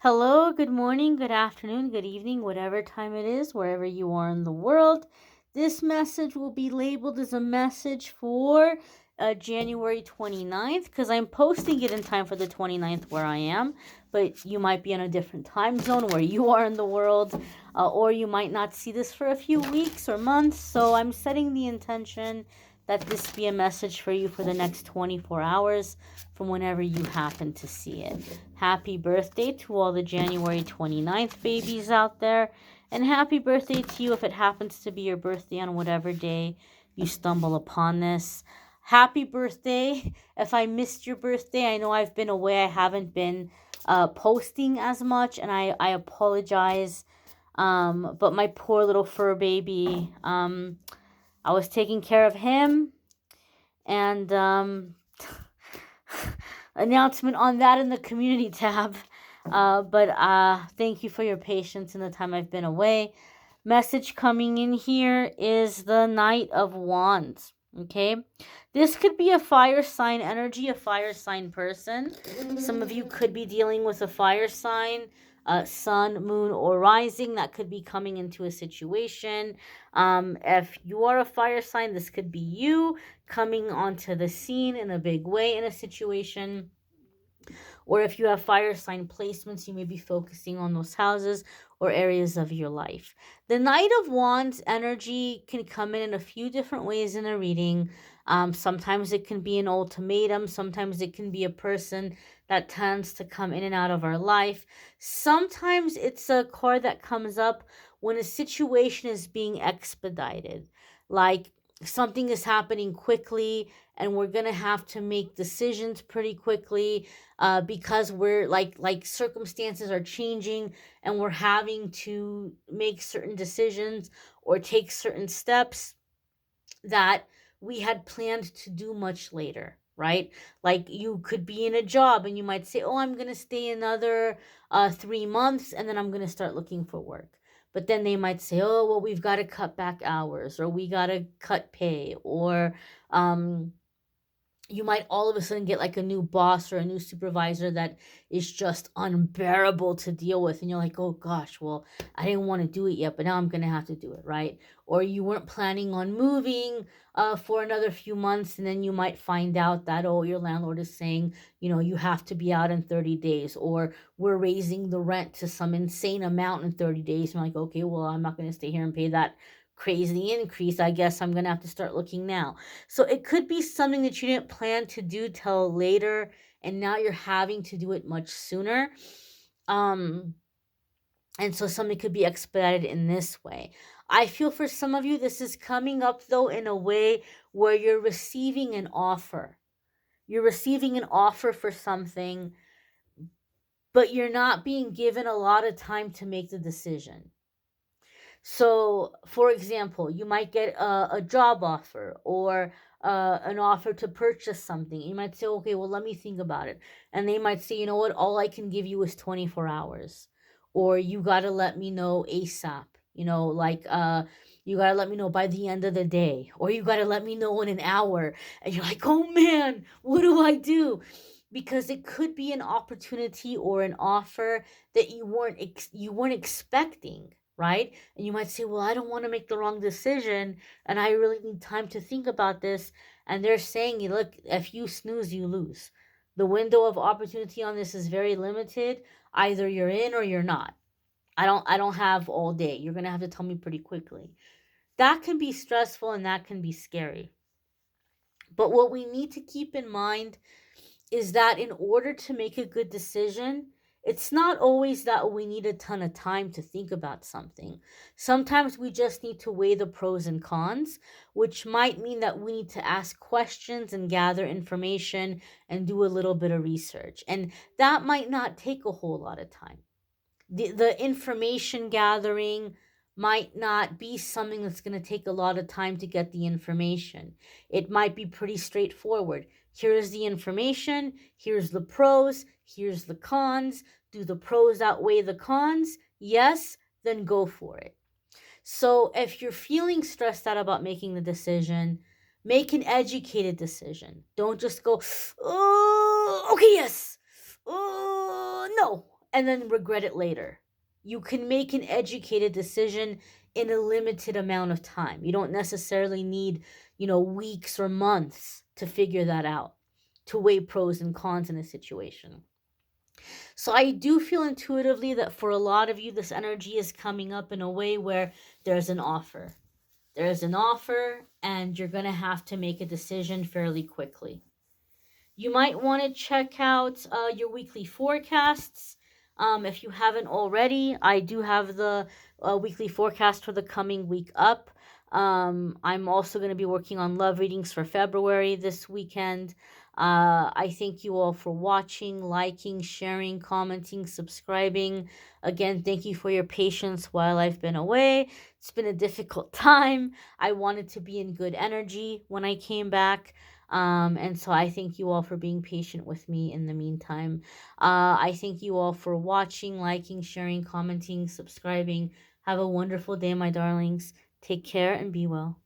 Hello, good morning, good afternoon, good evening, whatever time it is, wherever you are in the world. This message will be labeled as a message for January 29th because I'm posting it in time for the 29th where I am, but you might be in a different time zone where you are in the world, or you might not see this for a few weeks or months. So I'm setting the intention that this be a message for you for the next 24 hours from whenever you happen to see it. Happy birthday to all the January 29th babies out there. And happy birthday to you if it happens to be your birthday on whatever day you stumble upon this. Happy birthday. If I missed your birthday, I know I've been away. I haven't been posting as much, and I apologize. But my poor little fur baby, I was taking care of him, and announcement on that in the community tab. But thank you for your patience in the time I've been away. Message coming in here is the Knight of Wands. Okay, this could be a fire sign energy, a fire sign person. Some of you could be dealing with a fire sign, sun, moon, or rising that could be coming into a situation. If you are a fire sign, this could be you coming onto the scene in a big way in a situation. Or if you have fire sign placements, you may be focusing on those houses or areas of your life. The Knight of Wands energy can come in a few different ways in a reading. Sometimes it can be an ultimatum. Sometimes it can be a person that tends to come in and out of our life. Sometimes it's a card that comes up when a situation is being expedited. Like something is happening quickly and we're going to have to make decisions pretty quickly, because we're like circumstances are changing and we're having to make certain decisions or take certain steps that we had planned to do much later, right? Like you could be in a job and you might say, oh, I'm going to stay another 3 months and then I'm going to start looking for work. But then they might say, oh, well, we've got to cut back hours, or we got to cut pay, or um, you might all of a sudden get like a new boss or a new supervisor that is just unbearable to deal with, and you're like, oh gosh, well, I didn't want to do it yet, but now I'm gonna have to do it, right? Or you weren't planning on moving for another few months, and then you might find out that, oh, your landlord is saying, you have to be out in 30 days, or we're raising the rent to some insane amount in 30 days. And you're like, okay, well, I'm not going to stay here and pay that crazy increase. I guess I'm going to have to start looking now. So it could be something that you didn't plan to do till later, and now you're having to do it much sooner. Um, and so something could be expedited in this way. I feel for some of you, this is coming up though in a way where you're receiving an offer. You're receiving an offer for something, but you're not being given a lot of time to make the decision. So, for example, you might get a job offer, or an offer to purchase something. You might say, okay, well, let me think about it. And they might say, you know what, all I can give you is 24 hours. Or you got to let me know ASAP. You got to let me know by the end of the day. Or you got to let me know in an hour. And you're like, oh man, what do I do? Because it could be an opportunity or an offer that you weren't expecting, right? And you might say, well, I don't want to make the wrong decision and I really need time to think about this. And they're saying, look, if you snooze, you lose. The window of opportunity on this is very limited. Either you're in or you're not. I don't have all day. You're going to have to tell me pretty quickly. That can be stressful and that can be scary. But what we need to keep in mind is that in order to make a good decision, it's not always that we need a ton of time to think about something. Sometimes we just need to weigh the pros and cons, which might mean that we need to ask questions and gather information and do a little bit of research. And that might not take a whole lot of time. The information gathering might not be something that's going to take a lot of time to get the information. It might be pretty straightforward. Here's the information, here's the pros, here's the cons. Do the pros outweigh the cons? Yes, then go for it. So if you're feeling stressed out about making the decision, make an educated decision. Don't just go, oh, okay, yes. Oh, no. and then regret it later. You can make an educated decision in a limited amount of time. You don't necessarily need, weeks or months to figure that out, to weigh pros and cons in a situation. So I do feel intuitively that for a lot of you, this energy is coming up in a way where there's an offer. There's an offer, and you're going to have to make a decision fairly quickly. You might want to check out your weekly forecasts. If you haven't already, I do have the weekly forecast for the coming week up. I'm also going to be working on love readings for February this weekend. I thank you all for watching, liking, sharing, commenting, subscribing. Again, thank you for your patience while I've been away. It's been a difficult time. I wanted to be in good energy when I came back. And so I thank you all for being patient with me in the meantime. I thank you all for watching, liking, sharing, commenting, subscribing. Have a wonderful day, my darlings. Take care and be well.